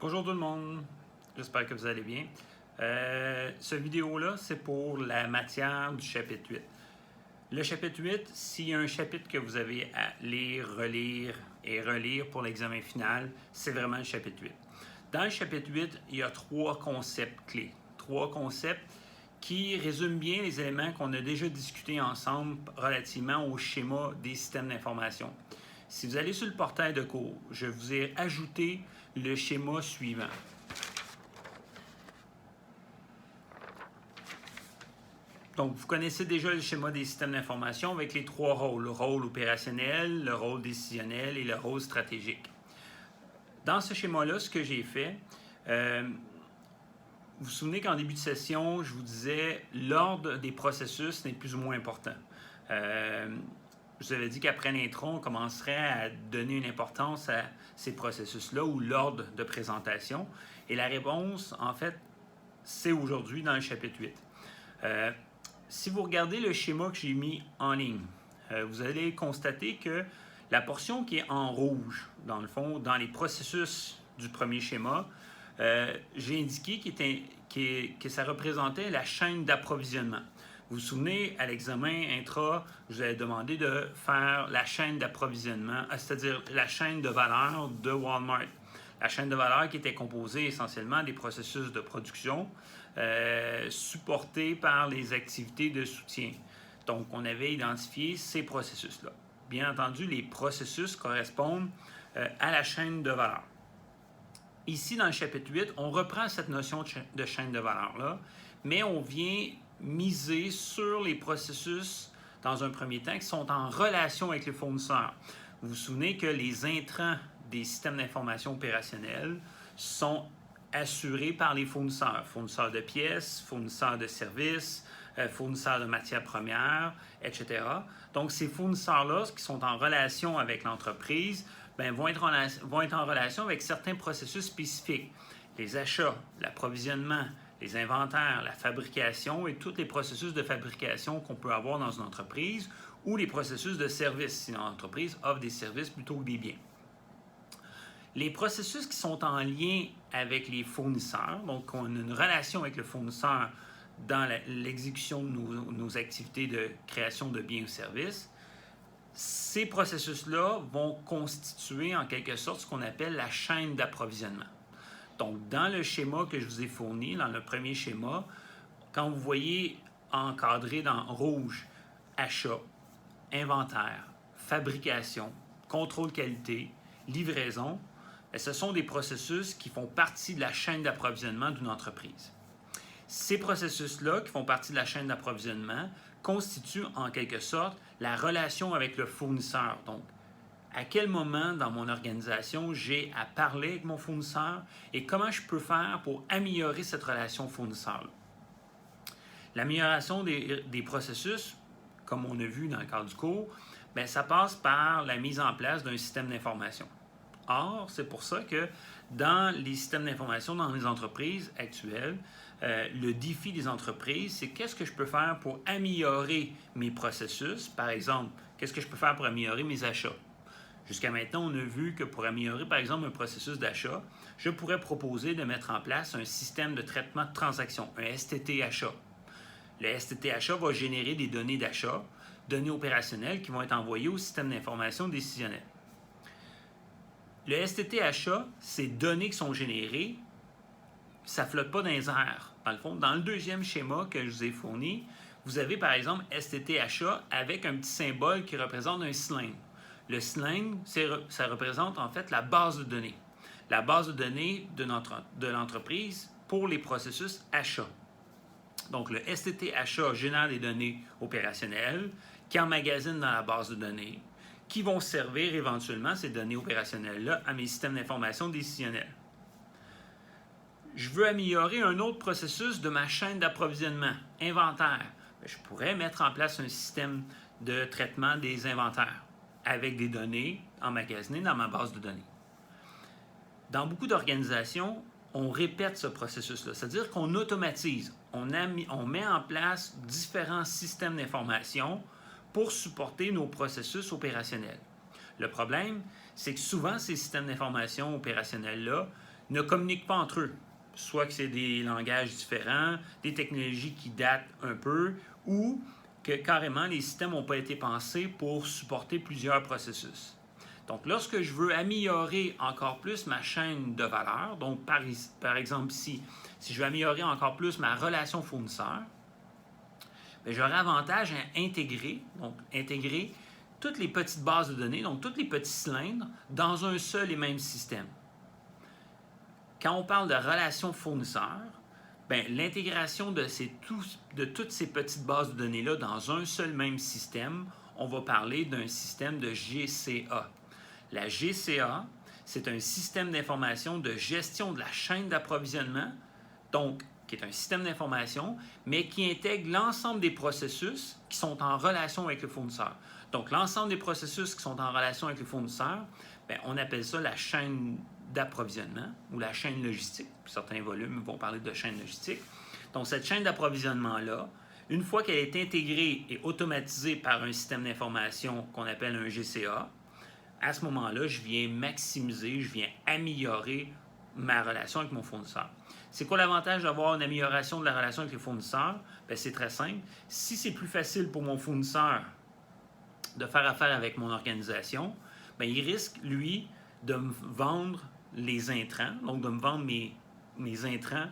Bonjour tout le monde, j'espère que vous allez bien. Cette vidéo-là, c'est pour la matière du chapitre 8. Le chapitre 8, s'il y a un chapitre que vous avez à lire, relire et relire pour l'examen final, c'est vraiment le chapitre 8. Dans le chapitre 8, il y a 3 concepts clés. 3 concepts qui résument bien les éléments qu'on a déjà discutés ensemble relativement au schéma des systèmes d'information. Si vous allez sur le portail de cours, je vous ai ajouté le schéma suivant. Donc, vous connaissez déjà le schéma des systèmes d'information avec les 3 rôles, le rôle opérationnel, le rôle décisionnel et le rôle stratégique. Dans ce schéma-là, ce que j'ai fait, vous vous souvenez qu'en début de session, je vous disais l'ordre des processus n'est plus ou moins important. Je vous avais dit qu'après l'intro, on commencerait à donner une importance à ces processus-là ou l'ordre de présentation. Et la réponse, en fait, c'est aujourd'hui dans le chapitre 8. Si vous regardez le schéma que j'ai mis en ligne, vous allez constater que la portion qui est en rouge, dans le fond, dans les processus du premier schéma, j'ai indiqué que ça représentait la chaîne d'approvisionnement. Vous vous souvenez, à l'examen intra, je vous avais demandé de faire la chaîne d'approvisionnement, c'est-à-dire la chaîne de valeur de Walmart. La chaîne de valeur qui était composée essentiellement des processus de production supportés par les activités de soutien. Donc, on avait identifié ces processus-là. Bien entendu, les processus correspondent à la chaîne de valeur. Ici, dans le chapitre 8, on reprend cette notion de chaîne de valeur-là, mais on vient miser sur les processus, dans un premier temps, qui sont en relation avec les fournisseurs. Vous vous souvenez que les intrants des systèmes d'information opérationnels sont assurés par les fournisseurs. Fournisseurs de pièces, fournisseurs de services, fournisseurs de matières premières, etc. Donc, ces fournisseurs-là, qui sont en relation avec l'entreprise, vont être en relation avec certains processus spécifiques. Les achats, l'approvisionnement, les inventaires, la fabrication et tous les processus de fabrication qu'on peut avoir dans une entreprise ou les processus de service, si l'entreprise offre des services plutôt que des biens. Les processus qui sont en lien avec les fournisseurs, donc on a une relation avec le fournisseur dans l'exécution de nos activités de création de biens ou services, ces processus-là vont constituer en quelque sorte ce qu'on appelle la chaîne d'approvisionnement. Donc, dans le schéma que je vous ai fourni, dans le premier schéma, quand vous voyez encadré dans rouge, achat, inventaire, fabrication, contrôle qualité, livraison, ce sont des processus qui font partie de la chaîne d'approvisionnement d'une entreprise. Ces processus-là, qui font partie de la chaîne d'approvisionnement, constituent en quelque sorte la relation avec le fournisseur. Donc, à quel moment dans mon organisation j'ai à parler avec mon fournisseur et comment je peux faire pour améliorer cette relation fournisseur-là. L'amélioration des processus, comme on a vu dans le cadre du cours, ça passe par la mise en place d'un système d'information. Or, c'est pour ça que dans les systèmes d'information dans les entreprises actuelles, le défi des entreprises, c'est qu'est-ce que je peux faire pour améliorer mes processus. Par exemple, qu'est-ce que je peux faire pour améliorer mes achats? Jusqu'à maintenant, on a vu que pour améliorer, par exemple, un processus d'achat, je pourrais proposer de mettre en place un système de traitement de transactions, un STT achat. Le STT achat va générer des données d'achat, données opérationnelles qui vont être envoyées au système d'information décisionnel. Le STT achat, ces données qui sont générées, ça ne flotte pas dans les airs. Dans le fond, dans le deuxième schéma que je vous ai fourni, vous avez par exemple STT achat avec un petit symbole qui représente un cylindre. Le cylindre, ça représente en fait la base de données. La base de données de l'entreprise pour les processus achat. Donc, le STT achat génère des données opérationnelles qui emmagasinent dans la base de données, qui vont servir éventuellement ces données opérationnelles-là à mes systèmes d'information décisionnels. Je veux améliorer un autre processus de ma chaîne d'approvisionnement, inventaire. Je pourrais mettre en place un système de traitement des inventaires avec des données emmagasinées dans ma base de données. Dans beaucoup d'organisations, on répète ce processus-là, c'est-à-dire qu'on automatise, on met en place différents systèmes d'information pour supporter nos processus opérationnels. Le problème, c'est que souvent, ces systèmes d'information opérationnels-là ne communiquent pas entre eux. Soit que c'est des langages différents, des technologies qui datent un peu, ou que carrément les systèmes n'ont pas été pensés pour supporter plusieurs processus. Donc, lorsque je veux améliorer encore plus ma chaîne de valeur, donc par exemple ici, si je veux améliorer encore plus ma relation fournisseur, j'aurai avantage à intégrer toutes les petites bases de données, donc tous les petits cylindres, dans un seul et même système. Quand on parle de relation fournisseur, l'intégration de toutes ces petites bases de données-là dans un seul même système, on va parler d'un système de GCA. La GCA, c'est un système d'information de gestion de la chaîne d'approvisionnement, donc qui est un système d'information, mais qui intègre l'ensemble des processus qui sont en relation avec le fournisseur. Donc, l'ensemble des processus qui sont en relation avec le fournisseur, on appelle ça la chaîne d'approvisionnement ou la chaîne logistique. Certains volumes vont parler de chaîne logistique. Donc, cette chaîne d'approvisionnement-là, une fois qu'elle est intégrée et automatisée par un système d'information qu'on appelle un GCA, à ce moment-là, je viens maximiser, je viens améliorer ma relation avec mon fournisseur. C'est quoi l'avantage d'avoir une amélioration de la relation avec les fournisseurs? C'est très simple. Si c'est plus facile pour mon fournisseur de faire affaire avec mon organisation, il risque, lui, de me vendre les intrants, donc de me vendre mes intrants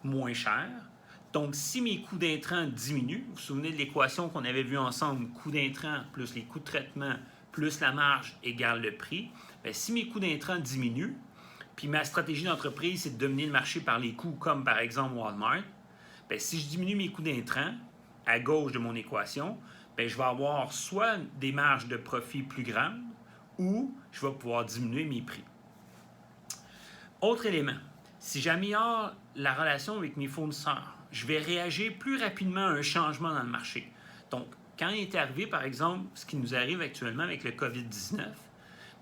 moins chers. Donc, si mes coûts d'intrants diminuent, vous vous souvenez de l'équation qu'on avait vue ensemble, coûts d'intrants plus les coûts de traitement plus la marge égale le prix, si mes coûts d'intrants diminuent, puis ma stratégie d'entreprise, c'est de dominer le marché par les coûts, comme par exemple Walmart, si je diminue mes coûts d'intrants à gauche de mon équation, je vais avoir soit des marges de profit plus grandes ou je vais pouvoir diminuer mes prix. Autre élément, si j'améliore la relation avec mes fournisseurs, je vais réagir plus rapidement à un changement dans le marché. Donc, quand il est arrivé, par exemple, ce qui nous arrive actuellement avec le COVID-19,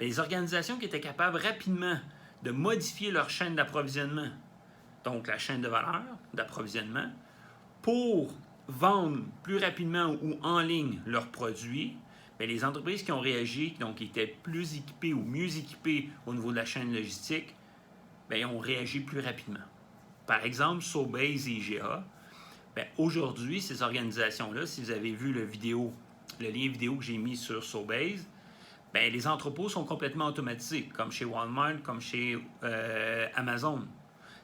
les organisations qui étaient capables rapidement de modifier leur chaîne d'approvisionnement, donc la chaîne de valeur d'approvisionnement, pour vendre plus rapidement ou en ligne leurs produits, les entreprises qui ont réagi, donc qui étaient plus équipées ou mieux équipées au niveau de la chaîne logistique, ont réagi plus rapidement. Par exemple, Sobeys et IGA, aujourd'hui, ces organisations-là, si vous avez vu le lien vidéo que j'ai mis sur Sobeys, les entrepôts sont complètement automatisés, comme chez Walmart, comme chez Amazon.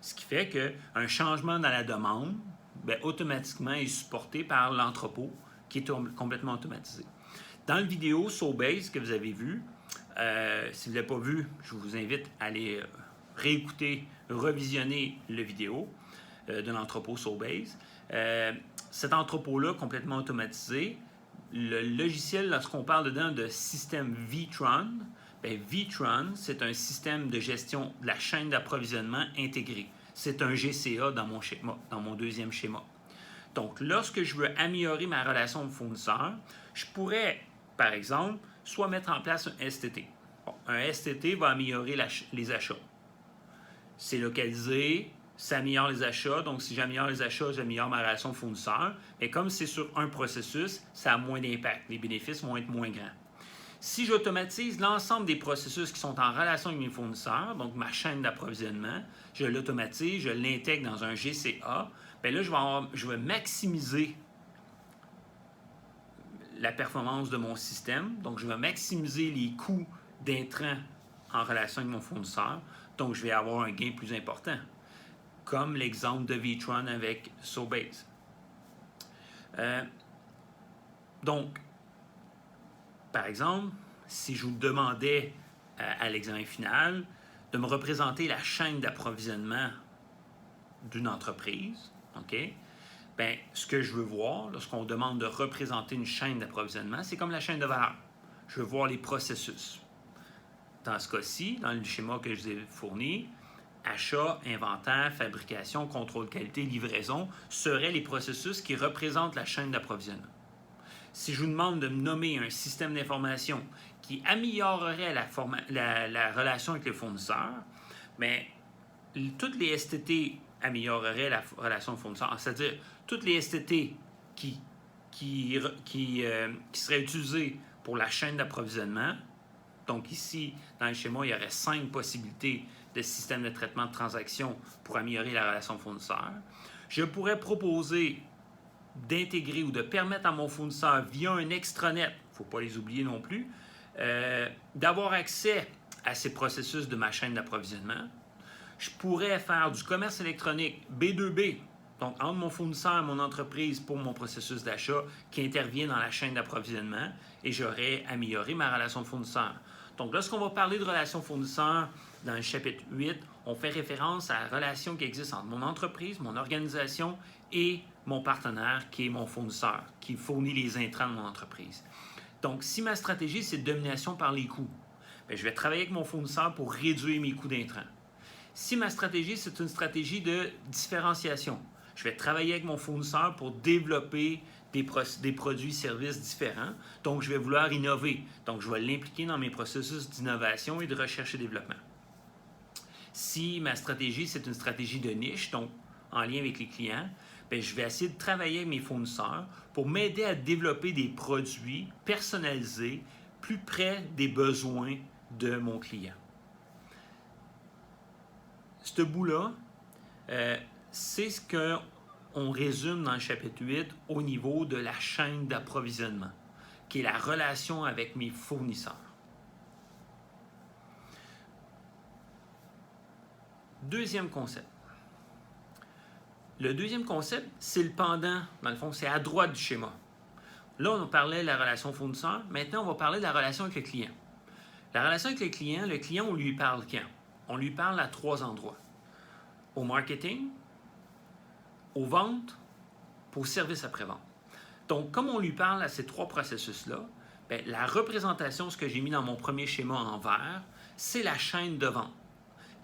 Ce qui fait qu'un changement dans la demande, automatiquement est supporté par l'entrepôt qui est complètement automatisé. Dans la vidéo Sobeys que vous avez vue, si vous ne l'avez pas vu, je vous invite à aller réécouter, revisionner la vidéo de l'entrepôt Sobeys. Cet entrepôt-là, complètement automatisé, le logiciel, lorsqu'on parle dedans de système Vitron, Vitron, c'est un système de gestion de la chaîne d'approvisionnement intégré. C'est un GCA dans mon schéma, dans mon deuxième schéma. Donc, lorsque je veux améliorer ma relation au fournisseur, je pourrais, par exemple, soit mettre en place un STT. Un STT va améliorer les achats. C'est localisé, ça améliore les achats. Donc, si j'améliore les achats, j'améliore ma relation fournisseur. Mais comme c'est sur un processus, ça a moins d'impact. Les bénéfices vont être moins grands. Si j'automatise l'ensemble des processus qui sont en relation avec mes fournisseurs, donc ma chaîne d'approvisionnement, je l'automatise, je l'intègre dans un GCA, là, je vais maximiser la performance de mon système. Donc, je vais maximiser les coûts d'intrants en relation avec mon fournisseur. Donc, je vais avoir un gain plus important, comme l'exemple de Vitron avec Sobeys. Donc, par exemple, si je vous demandais à l'examen final de me représenter la chaîne d'approvisionnement d'une entreprise, OK? Ce que je veux voir lorsqu'on demande de représenter une chaîne d'approvisionnement, c'est comme la chaîne de valeur. Je veux voir les processus. Dans ce cas-ci, dans le schéma que je vous ai fourni, achat, inventaire, fabrication, contrôle qualité, livraison seraient les processus qui représentent la chaîne d'approvisionnement. Si je vous demande de me nommer un système d'information qui améliorerait la relation avec les fournisseurs, toutes les STT amélioreraient la relation fournisseur. C'est-à-dire, toutes les STT qui seraient utilisées pour la chaîne d'approvisionnement Donc ici, dans le schéma, il y aurait 5 possibilités de système de traitement de transactions pour améliorer la relation fournisseur. Je pourrais proposer d'intégrer ou de permettre à mon fournisseur via un extranet, il ne faut pas les oublier non plus, d'avoir accès à ces processus de ma chaîne d'approvisionnement. Je pourrais faire du commerce électronique B2B, donc entre mon fournisseur et mon entreprise pour mon processus d'achat qui intervient dans la chaîne d'approvisionnement et j'aurais amélioré ma relation fournisseur. Donc lorsqu'on va parler de relation fournisseur dans le chapitre 8, on fait référence à la relation qui existe entre mon entreprise, mon organisation et mon partenaire qui est mon fournisseur, qui fournit les intrants de mon entreprise. Donc si ma stratégie c'est de domination par les coûts, bien, je vais travailler avec mon fournisseur pour réduire mes coûts d'intrants. Si ma stratégie c'est une stratégie de différenciation, je vais travailler avec mon fournisseur pour développer des produits et services différents. Donc, je vais vouloir innover. Donc, je vais l'impliquer dans mes processus d'innovation et de recherche et développement. Si ma stratégie, c'est une stratégie de niche, donc en lien avec les clients, bien, je vais essayer de travailler avec mes fournisseurs pour m'aider à développer des produits personnalisés plus près des besoins de mon client. Ce bout-là, c'est ce qu'on résume dans le chapitre 8 au niveau de la chaîne d'approvisionnement, qui est la relation avec mes fournisseurs. Deuxième concept. Le deuxième concept, c'est le pendant, dans le fond, c'est à droite du schéma. Là, on parlait de la relation fournisseur. Maintenant, on va parler de la relation avec le client. La relation avec le client, on lui parle quand? On lui parle à 3 endroits. Au marketing, aux ventes, puis au service après-vente. Donc, comme on lui parle à ces 3 processus-là, bien, la représentation, ce que j'ai mis dans mon premier schéma en vert, c'est la chaîne de vente.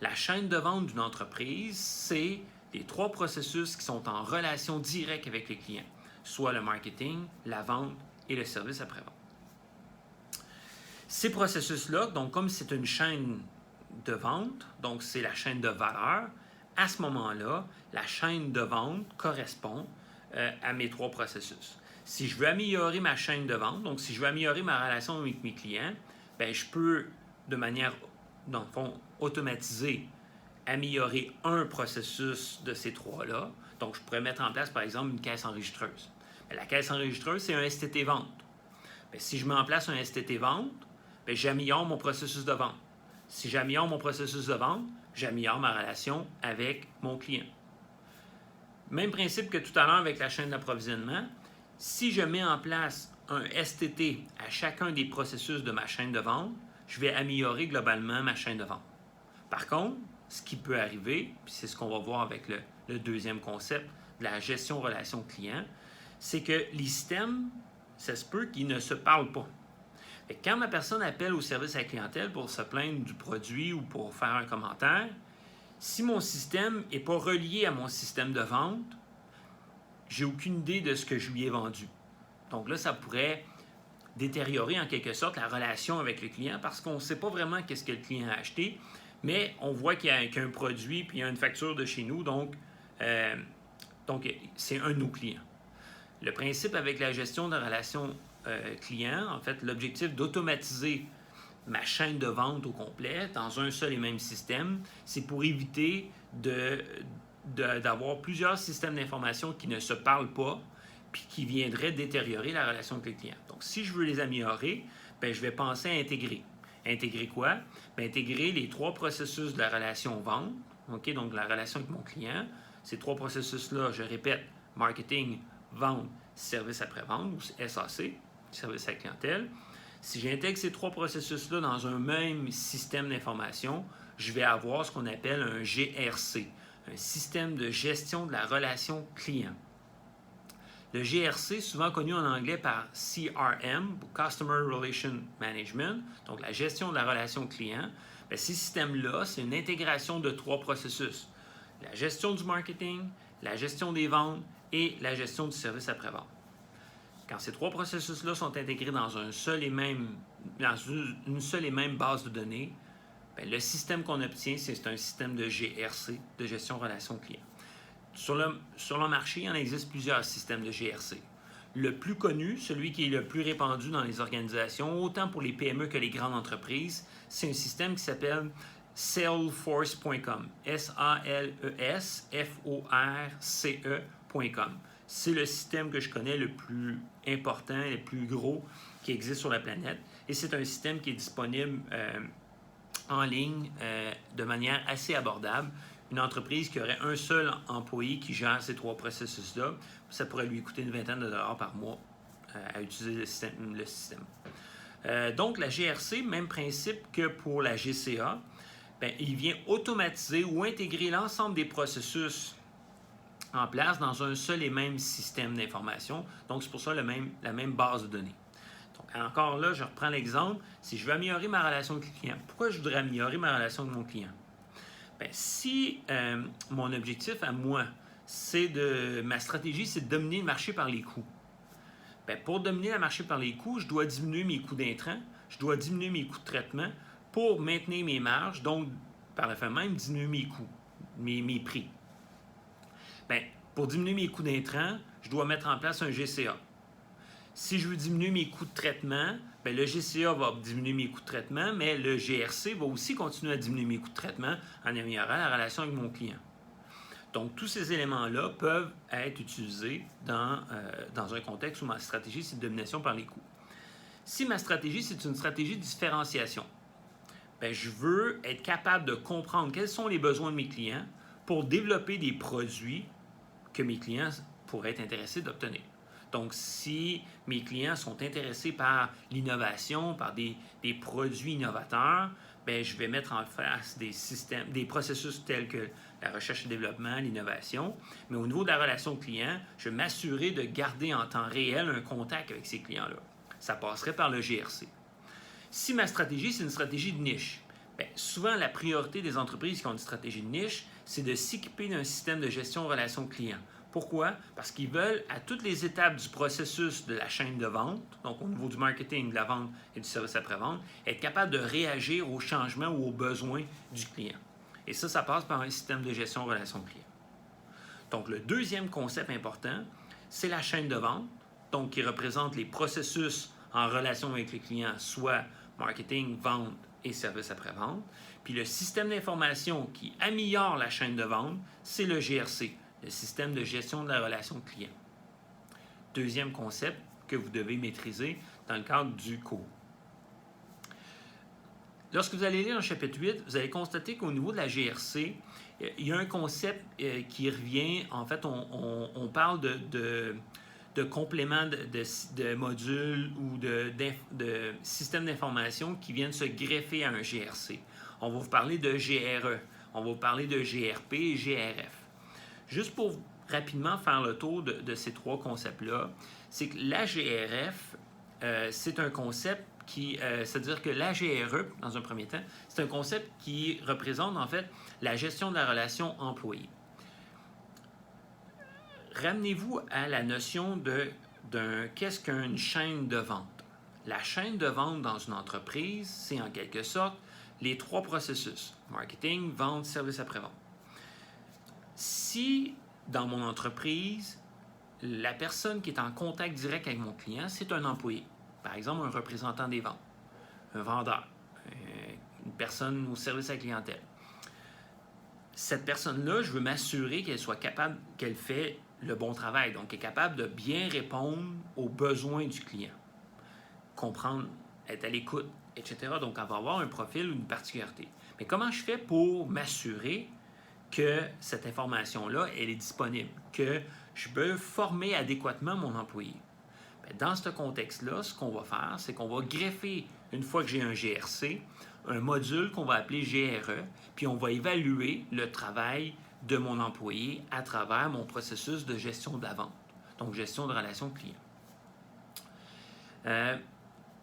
La chaîne de vente d'une entreprise, c'est les 3 processus qui sont en relation directe avec les clients, soit le marketing, la vente et le service après-vente. Ces processus-là, donc comme c'est une chaîne de vente, donc c'est la chaîne de valeur, à ce moment-là, la chaîne de vente correspond à mes 3 processus. Si je veux améliorer ma chaîne de vente, donc si je veux améliorer ma relation avec mes clients, bien, je peux, de manière, dans le fond, automatisée, améliorer un processus de ces 3-là. Donc, je pourrais mettre en place, par exemple, une caisse enregistreuse. Bien, la caisse enregistreuse, c'est un STT vente. Bien, si je mets en place un STT vente, bien, j'améliore mon processus de vente. Si j'améliore mon processus de vente, j'améliore ma relation avec mon client. Même principe que tout à l'heure avec la chaîne d'approvisionnement. Si je mets en place un STT à chacun des processus de ma chaîne de vente, je vais améliorer globalement ma chaîne de vente. Par contre, ce qui peut arriver, puis c'est ce qu'on va voir avec le deuxième concept de la gestion relation client, c'est que les systèmes, ça se peut qu'ils ne se parlent pas. Et quand ma personne appelle au service à la clientèle pour se plaindre du produit ou pour faire un commentaire, si mon système n'est pas relié à mon système de vente, j'ai aucune idée de ce que je lui ai vendu. Donc là, ça pourrait détériorer en quelque sorte la relation avec le client parce qu'on ne sait pas vraiment qu'est-ce que le client a acheté, mais on voit qu'il y a un produit puis il y a une facture de chez nous, donc c'est un de nos clients. Le principe avec la gestion de relations client, en fait, l'objectif d'automatiser ma chaîne de vente au complet dans un seul et même système, c'est pour éviter d'avoir plusieurs systèmes d'information qui ne se parlent pas puis qui viendraient détériorer la relation avec le client. Donc, si je veux les améliorer, bien, je vais penser à intégrer. Intégrer quoi? Bien, intégrer les 3 processus de la relation vente, okay? Donc la relation avec mon client. Ces 3 processus-là, je répète, marketing, vente, service après-vente, ou SAC, service à la clientèle. Si j'intègre ces 3 processus-là dans un même système d'information, je vais avoir ce qu'on appelle un GRC, un système de gestion de la relation client. Le GRC, souvent connu en anglais par CRM, Customer Relation Management, donc la gestion de la relation client, bien, ces systèmes-là, c'est une intégration de 3 processus. La gestion du marketing, la gestion des ventes et la gestion du service après-vente. Quand ces 3 processus-là sont intégrés dans une seule et même base de données, bien, le système qu'on obtient, c'est un système de GRC, de gestion relation client. Sur le marché, il en existe plusieurs systèmes de GRC. Le plus connu, celui qui est le plus répandu dans les organisations, autant pour les PME que les grandes entreprises, c'est un système qui s'appelle Salesforce.com. Salesforce.com. C'est le système que je connais le plus important, le plus gros qui existe sur la planète. Et c'est un système qui est disponible en ligne de manière assez abordable. Une entreprise qui aurait un seul employé qui gère ces trois processus-là, ça pourrait lui coûter une vingtaine de dollars par mois à utiliser le système. Donc, la GRC, même principe que pour la GCA, bien, il vient automatiser ou intégrer l'ensemble des processus en place dans un seul et même système d'information. Donc, c'est pour ça la même base de données. Donc, encore là, je reprends l'exemple. Si je veux améliorer ma relation avec le client, pourquoi je voudrais améliorer ma relation avec mon client? Bien, si mon objectif à moi, ma stratégie, c'est de dominer le marché par les coûts. Bien, pour dominer le marché par les coûts, je dois diminuer mes coûts d'intrants, je dois diminuer mes coûts de traitement pour maintenir mes marges, donc par le fait même diminuer mes coûts, mes prix. Bien, pour diminuer mes coûts d'intrants, je dois mettre en place un GCA. Si je veux diminuer mes coûts de traitement, bien, le GCA va diminuer mes coûts de traitement, mais le GRC va aussi continuer à diminuer mes coûts de traitement en améliorant la relation avec mon client. Donc, tous ces éléments-là peuvent être utilisés dans un contexte où ma stratégie, c'est de domination par les coûts. Si ma stratégie, c'est une stratégie de différenciation, bien, je veux être capable de comprendre quels sont les besoins de mes clients pour développer des produits que mes clients pourraient être intéressés d'obtenir. Donc, si mes clients sont intéressés par l'innovation, par des produits innovateurs, bien, je vais mettre en place des processus tels que la recherche et développement, l'innovation. Mais au niveau de la relation client, je vais m'assurer de garder en temps réel un contact avec ces clients-là. Ça passerait par le GRC. Si ma stratégie, c'est une stratégie de niche, bien, souvent la priorité des entreprises qui ont une stratégie de niche, c'est de s'équiper d'un système de gestion de relations clients. Pourquoi? Parce qu'ils veulent, à toutes les étapes du processus de la chaîne de vente, donc au niveau du marketing, de la vente et du service après-vente, être capable de réagir aux changements ou aux besoins du client. Et ça passe par un système de gestion de relations clients. Donc, le deuxième concept important, c'est la chaîne de vente, donc qui représente les processus en relation avec les clients, soit marketing, vente et service après-vente. Puis le système d'information qui améliore la chaîne de vente, c'est le GRC, le système de gestion de la relation client. Deuxième concept que vous devez maîtriser dans le cadre du cours. Lorsque vous allez lire le chapitre 8, vous allez constater qu'au niveau de la GRC, il y a un concept qui revient. En fait, on parle de compléments de modules ou de systèmes d'information qui viennent se greffer à un GRC. On va vous parler de GRE, on va vous parler de GRP et GRF. Juste pour rapidement faire le tour de ces trois concepts-là, c'est que la GRF, c'est un concept c'est-à-dire que la GRE, dans un premier temps, c'est un concept qui représente en fait la gestion de la relation employé. Ramenez-vous à la notion qu'est-ce qu'une chaîne de vente. La chaîne de vente dans une entreprise, c'est en quelque sorte les trois processus, marketing, vente, service après-vente. Si dans mon entreprise, la personne qui est en contact direct avec mon client, c'est un employé, par exemple un représentant des ventes, un vendeur, une personne au service à la clientèle. Cette personne-là, je veux m'assurer qu'elle soit capable, qu'elle fait le bon travail, donc qu'elle est capable de bien répondre aux besoins du client, comprendre, être à l'écoute, etc. Donc, elle va avoir un profil ou une particularité. Mais comment je fais pour m'assurer que cette information-là, elle est disponible, que je peux former adéquatement mon employé? Bien, dans ce contexte-là, ce qu'on va faire, c'est qu'on va greffer, une fois que j'ai un GRC, un module qu'on va appeler GRE, puis on va évaluer le travail de mon employé à travers mon processus de gestion de la vente, donc gestion de relations clients.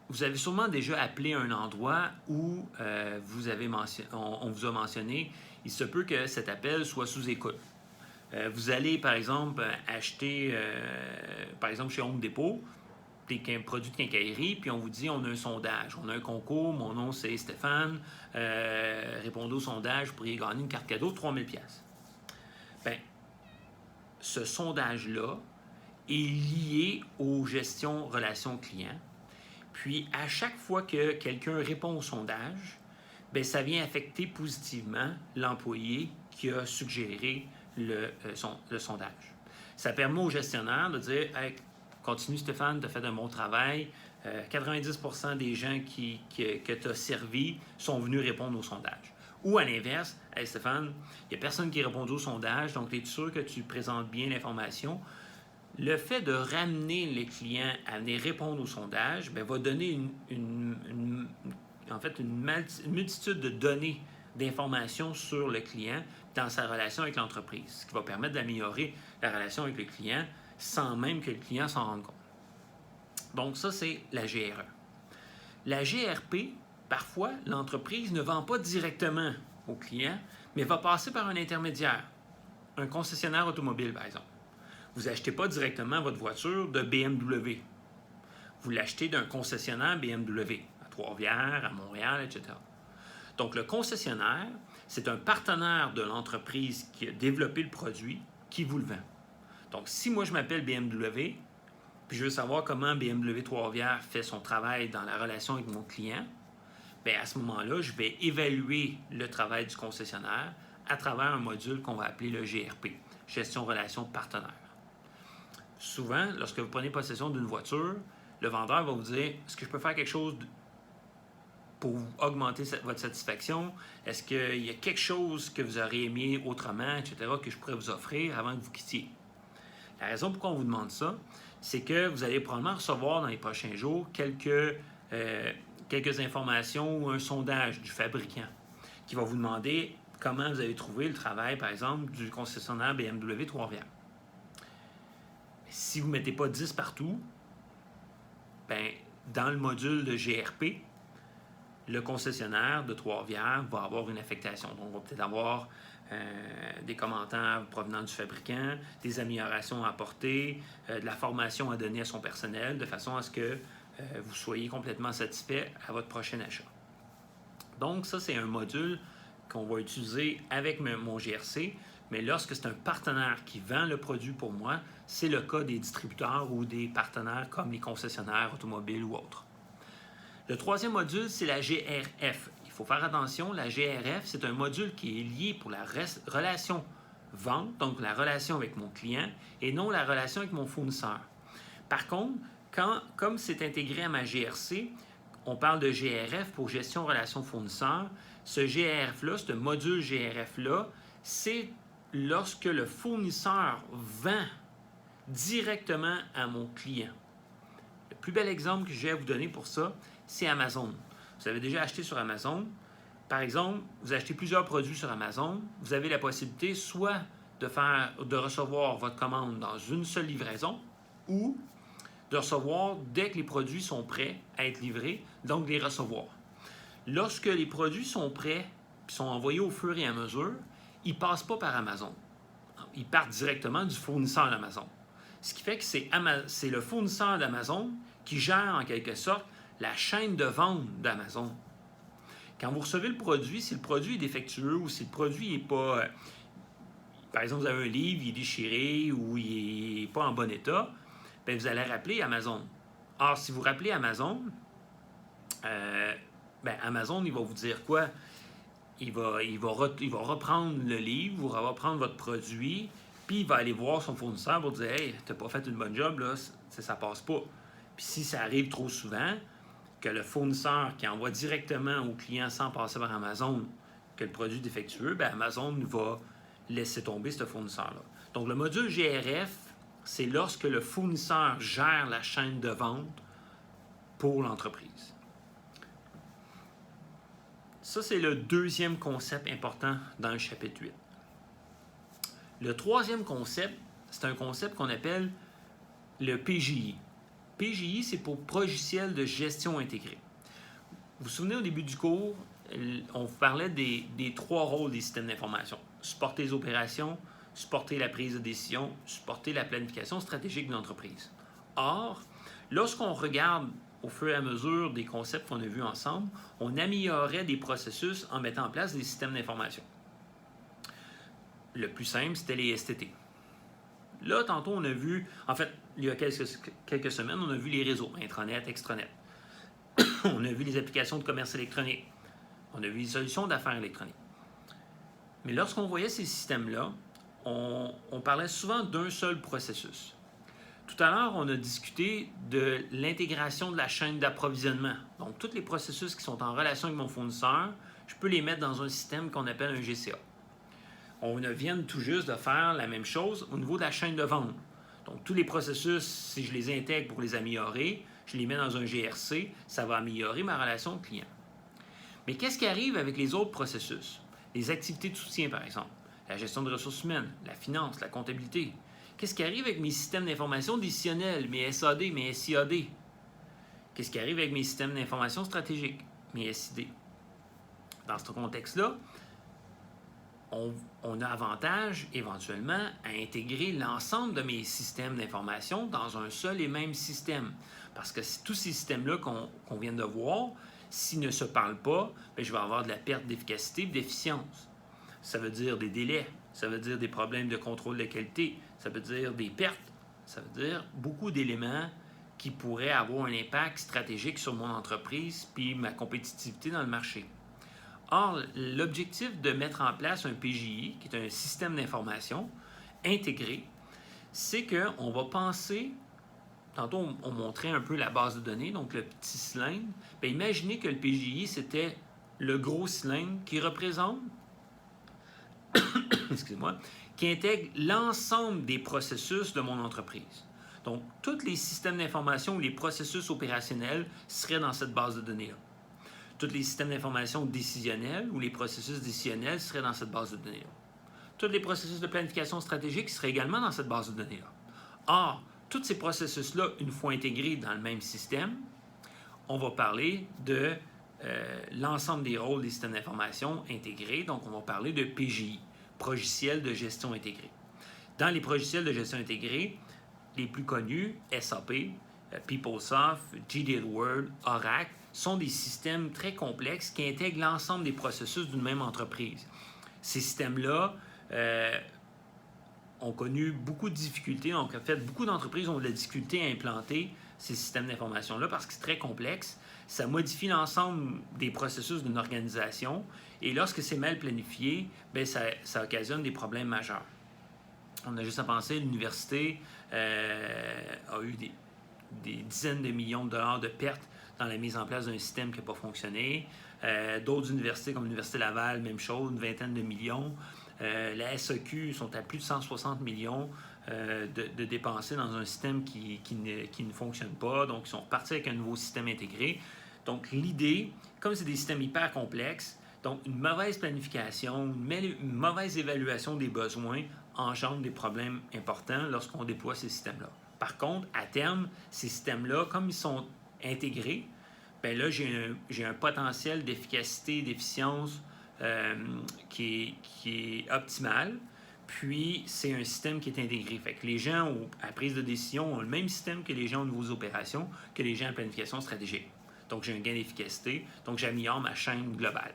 Vous avez sûrement déjà appelé un endroit où on vous a mentionné, il se peut que cet appel soit sous écoute. Vous allez, par exemple, acheter, par exemple, chez Home Depot, des produits de quincaillerie, puis on vous dit, on a un sondage, on a un concours, mon nom c'est Stéphane, répondez au sondage, vous pourriez gagner une carte cadeau de 3000$. Bien, ce sondage-là, est lié aux gestions relations clients. Puis, à chaque fois que quelqu'un répond au sondage, bien, ça vient affecter positivement l'employé qui a suggéré le sondage. Ça permet au gestionnaire de dire hey, « Continue Stéphane, tu as fait un bon travail. 90% des gens que tu as servis sont venus répondre au sondage. » Ou à l'inverse, « Hey Stéphane, il n'y a personne qui répond au sondage, donc es-tu sûr que tu présentes bien l'information? » Le fait de ramener les clients à venir répondre au sondage bien, va donner une multitude de données d'informations sur le client dans sa relation avec l'entreprise, ce qui va permettre d'améliorer la relation avec le client sans même que le client s'en rende compte. Donc ça, c'est la GRE. La GRP, parfois, l'entreprise ne vend pas directement au client, mais va passer par un intermédiaire, un concessionnaire automobile, par exemple. Vous n'achetez pas directement votre voiture de BMW. Vous l'achetez d'un concessionnaire BMW, à Trois-Rivières, à Montréal, etc. Donc, le concessionnaire, c'est un partenaire de l'entreprise qui a développé le produit qui vous le vend. Donc, si moi, je m'appelle BMW, puis je veux savoir comment BMW Trois-Rivières fait son travail dans la relation avec mon client, bien, à ce moment-là, je vais évaluer le travail du concessionnaire à travers un module qu'on va appeler le GRP, Gestion Relation Partenaire. Souvent, lorsque vous prenez possession d'une voiture, le vendeur va vous dire « Est-ce que je peux faire quelque chose pour augmenter votre satisfaction? Est-ce qu'il y a quelque chose que vous auriez aimé autrement, etc., que je pourrais vous offrir avant que vous quittiez? » La raison pourquoi on vous demande ça, c'est que vous allez probablement recevoir dans les prochains jours quelques informations ou un sondage du fabricant qui va vous demander comment vous avez trouvé le travail, par exemple, du concessionnaire BMW Trois-Rivières. Si vous ne mettez pas 10 partout, bien, dans le module de GRP, le concessionnaire de Trois-Rivières va avoir une affectation. Donc, on va peut-être avoir des commentaires provenant du fabricant, des améliorations à apporter, de la formation à donner à son personnel, de façon à ce que vous soyez complètement satisfait à votre prochain achat. Donc, ça, c'est un module qu'on va utiliser avec mon GRC, mais lorsque c'est un partenaire qui vend le produit pour moi, c'est le cas des distributeurs ou des partenaires comme les concessionnaires automobiles ou autres. Le troisième module, c'est la GRF. Il faut faire attention, la GRF, c'est un module qui est lié pour la relation vente, donc la relation avec mon client, et non la relation avec mon fournisseur. Par contre, comme c'est intégré à ma GRC, on parle de GRF pour gestion relation fournisseur. Ce GRF-là, ce module GRF-là, c'est lorsque le fournisseur vend directement à mon client. Le plus bel exemple que j'ai à vous donner pour ça, c'est Amazon. Vous avez déjà acheté sur Amazon. Par exemple, vous achetez plusieurs produits sur Amazon. Vous avez la possibilité soit de recevoir votre commande dans une seule livraison ou de recevoir dès que les produits sont prêts à être livrés, donc de les recevoir. Lorsque les produits sont prêts et sont envoyés au fur et à mesure, ils ne passent pas par Amazon. Ils partent directement du fournisseur d'Amazon. Ce qui fait que c'est le fournisseur d'Amazon qui gère en quelque sorte la chaîne de vente d'Amazon. Quand vous recevez le produit, si le produit est défectueux ou si le produit n'est pas... par exemple, vous avez un livre, il est déchiré ou il n'est pas en bon état, bien, vous allez rappeler Amazon. Or, si vous rappelez Amazon, Amazon, il va vous dire quoi? Il va reprendre le livre, il va reprendre votre produit, puis il va aller voir son fournisseur pour dire « Hey, tu n'as pas fait une bonne job, là, ça passe pas. » Puis si ça arrive trop souvent, que le fournisseur qui envoie directement au client sans passer par Amazon que le produit est défectueux, bien, Amazon va laisser tomber ce fournisseur-là. Donc, le module GRF, c'est lorsque le fournisseur gère la chaîne de vente pour l'entreprise. Ça, c'est le deuxième concept important dans le chapitre 8. Le troisième concept, c'est un concept qu'on appelle le PJI. PJI, c'est pour logiciel de gestion intégrée. Vous vous souvenez, au début du cours, on parlait des trois rôles des systèmes d'information. Supporter les opérations, supporter la prise de décision, supporter la planification stratégique de l'entreprise. Or, lorsqu'on regarde au fur et à mesure des concepts qu'on a vus ensemble, on améliorait des processus en mettant en place des systèmes d'information. Le plus simple, c'était les STT. Là, tantôt, on a vu, en fait, il y a quelques semaines, on a vu les réseaux, intranet, extranet. On a vu les applications de commerce électronique. On a vu les solutions d'affaires électroniques. Mais lorsqu'on voyait ces systèmes-là, on parlait souvent d'un seul processus. Tout à l'heure, on a discuté de l'intégration de la chaîne d'approvisionnement. Donc, tous les processus qui sont en relation avec mon fournisseur, je peux les mettre dans un système qu'on appelle un GCA. On vient tout juste de faire la même chose au niveau de la chaîne de vente. Donc, tous les processus, si je les intègre pour les améliorer, je les mets dans un GRC, ça va améliorer ma relation client. Mais qu'est-ce qui arrive avec les autres processus? Les activités de soutien, par exemple, la gestion de ressources humaines, la finance, la comptabilité. Qu'est-ce qui arrive avec mes systèmes d'information décisionnels, mes SAD, mes SIAD? Qu'est-ce qui arrive avec mes systèmes d'information stratégiques, mes SID? Dans ce contexte-là, on a avantage, éventuellement, à intégrer l'ensemble de mes systèmes d'information dans un seul et même système. Parce que tous ces systèmes-là qu'on vient de voir, s'ils ne se parlent pas, bien, je vais avoir de la perte d'efficacité et d'efficience. Ça veut dire des délais, ça veut dire des problèmes de contrôle de qualité, ça veut dire des pertes, ça veut dire beaucoup d'éléments qui pourraient avoir un impact stratégique sur mon entreprise puis ma compétitivité dans le marché. Or, l'objectif de mettre en place un PJI, qui est un système d'information intégré, c'est qu'on va penser, tantôt on montrait un peu la base de données, donc le petit cylindre, bien, imaginez que le PJI, c'était le gros cylindre qui représente, excusez-moi, qui intègre l'ensemble des processus de mon entreprise. Donc, tous les systèmes d'information ou les processus opérationnels seraient dans cette base de données-là. Tous les systèmes d'information décisionnels ou les processus décisionnels seraient dans cette base de données-là. Tous les processus de planification stratégique seraient également dans cette base de données-là. Or, tous ces processus-là, une fois intégrés dans le même système, on va parler de l'ensemble des rôles des systèmes d'information intégrés. Donc, on va parler de PJI, logiciels de gestion intégrée. Dans les logiciels de gestion intégrée, les plus connus, SAP, PeopleSoft, GDealWorld, Oracle, sont des systèmes très complexes qui intègrent l'ensemble des processus d'une même entreprise. Ces systèmes-là ont connu beaucoup de difficultés. Donc, en fait, beaucoup d'entreprises ont de la difficulté à implanter ces systèmes d'information-là parce que c'est très complexe. Ça modifie l'ensemble des processus d'une organisation et lorsque c'est mal planifié, bien, ça occasionne des problèmes majeurs. On a juste à penser, l'université a eu des dizaines de millions de dollars de pertes dans la mise en place d'un système qui n'a pas fonctionné. D'autres universités, comme l'Université Laval, même chose, une vingtaine de millions. La SEQ sont à plus de 160 millions de dépensés dans un système qui ne fonctionne pas. Donc, ils sont repartis avec un nouveau système intégré. Donc, l'idée, comme c'est des systèmes hyper complexes, donc une mauvaise planification, une mauvaise évaluation des besoins engendre des problèmes importants lorsqu'on déploie ces systèmes-là. Par contre, à terme, ces systèmes-là, comme ils sont intégrés, bien là, j'ai un potentiel d'efficacité et d'efficience qui est optimal. Puis, c'est un système qui est intégré. Fait que les gens, à la prise de décision, ont le même système que les gens au niveau des opérations, que les gens en planification stratégique. Donc, j'ai un gain d'efficacité. Donc, j'améliore ma chaîne globale.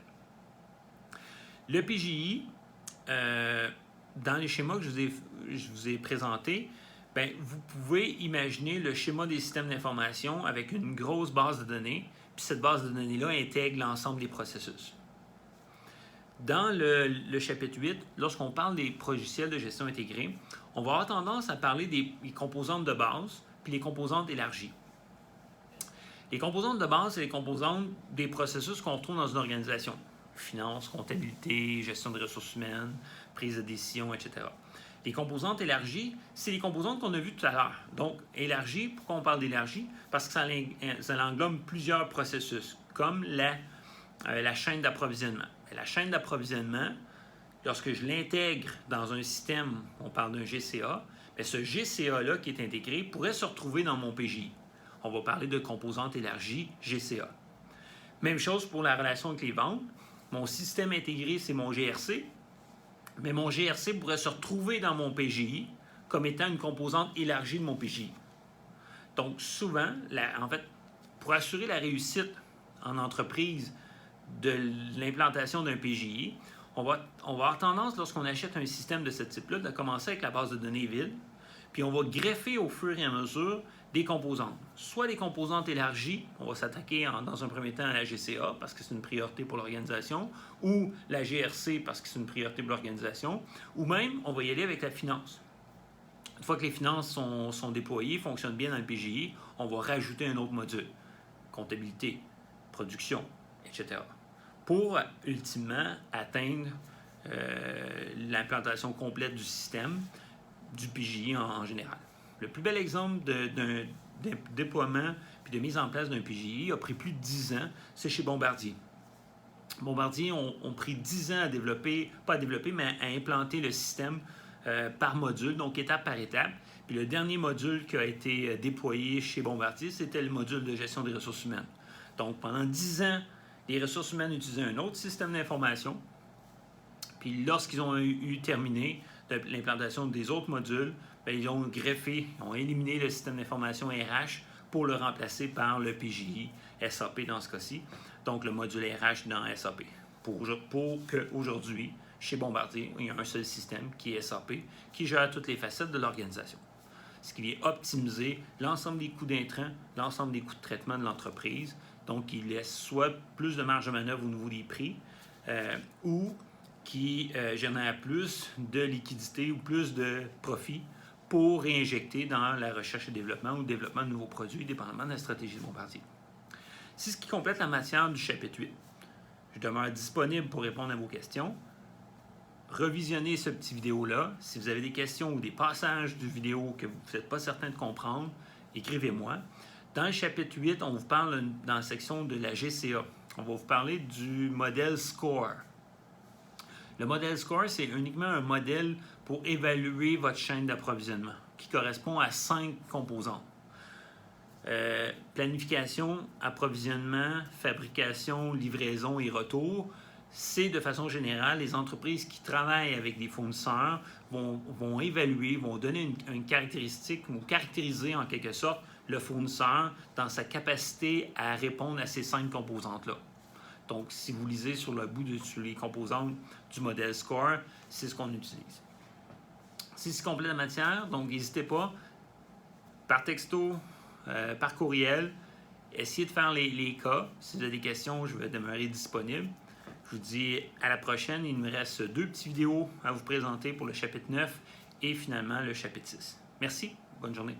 Le PJI, dans les schémas que je vous ai présentés, bien, vous pouvez imaginer le schéma des systèmes d'information avec une grosse base de données, puis cette base de données-là intègre l'ensemble des processus. Dans le chapitre 8, lorsqu'on parle des logiciels de gestion intégrée, on va avoir tendance à parler des composantes de base puis les composantes élargies. Les composantes de base, c'est les composantes des processus qu'on retrouve dans une organisation. Finance, comptabilité, gestion de ressources humaines, prise de décision, etc. Les composantes élargies, c'est les composantes qu'on a vues tout à l'heure. Donc, élargies, pourquoi on parle d'élargie? Parce que ça englobe plusieurs processus, comme la chaîne d'approvisionnement. La chaîne d'approvisionnement, lorsque je l'intègre dans un système, on parle d'un GCA, bien, ce GCA-là qui est intégré pourrait se retrouver dans mon PJI. On va parler de composantes élargies GCA. Même chose pour la relation avec les ventes. Mon système intégré, c'est mon GRC, mais mon GRC pourrait se retrouver dans mon PJI comme étant une composante élargie de mon PJI. Donc, souvent, en fait, pour assurer la réussite en entreprise de l'implantation d'un PJI, on va avoir tendance, lorsqu'on achète un système de ce type-là, de commencer avec la base de données vide, puis on va greffer au fur et à mesure des composantes. Soit des composantes élargies, on va s'attaquer dans un premier temps à la GCA parce que c'est une priorité pour l'organisation, ou la GRC parce que c'est une priorité pour l'organisation, ou même on va y aller avec la finance. Une fois que les finances sont déployées, fonctionnent bien dans le PGI, on va rajouter un autre module, comptabilité, production, etc. pour ultimement atteindre l'implantation complète du système, du PGI en général. Le plus bel exemple d'un déploiement puis de mise en place d'un PGI a pris plus de 10 ans, c'est chez Bombardier. Bombardier ont pris 10 ans à développer, pas à développer, mais à implanter le système par module, donc étape par étape. Puis le dernier module qui a été déployé chez Bombardier, c'était le module de gestion des ressources humaines. Donc pendant 10 ans, les ressources humaines utilisaient un autre système d'information. Puis lorsqu'ils ont eu terminé l'implantation des autres modules, bien, ils ont greffé, ils ont éliminé le système d'information RH pour le remplacer par le PGI, SAP dans ce cas-ci, donc le module RH dans SAP. Pour qu'aujourd'hui, chez Bombardier, il y a un seul système qui est SAP, qui gère toutes les facettes de l'organisation. Ce qui vient optimiser l'ensemble des coûts d'intrants, l'ensemble des coûts de traitement de l'entreprise. Donc, il laisse soit plus de marge de manœuvre au niveau des prix, ou qui génère plus de liquidité ou plus de profit pour réinjecter dans la recherche et développement ou le développement de nouveaux produits, dépendamment de la stratégie de Bombardier. C'est ce qui complète la matière du chapitre 8. Je demeure disponible pour répondre à vos questions. Revisionnez ce petit vidéo-là. Si vous avez des questions ou des passages du vidéo que vous n'êtes pas certain de comprendre, écrivez-moi. Dans le chapitre 8, on vous parle dans la section de la GCA. On va vous parler du modèle SCORE. Le modèle SCORE, c'est uniquement un modèle pour évaluer votre chaîne d'approvisionnement qui correspond à 5 composantes. Planification, approvisionnement, fabrication, livraison et retour. C'est de façon générale, les entreprises qui travaillent avec des fournisseurs vont évaluer, vont donner une caractéristique, vont caractériser en quelque sorte le fournisseur dans sa capacité à répondre à ces 5 composantes-là. Donc, si vous lisez sur le bout sur les composantes du modèle SCORE, c'est ce qu'on utilise. Si c'est complet la matière, donc n'hésitez pas, par texto, par courriel, essayez de faire les cas. Si vous avez des questions, je vais demeurer disponible. Je vous dis à la prochaine. Il me reste 2 petites vidéos à vous présenter pour le chapitre 9 et finalement le chapitre 6. Merci, bonne journée.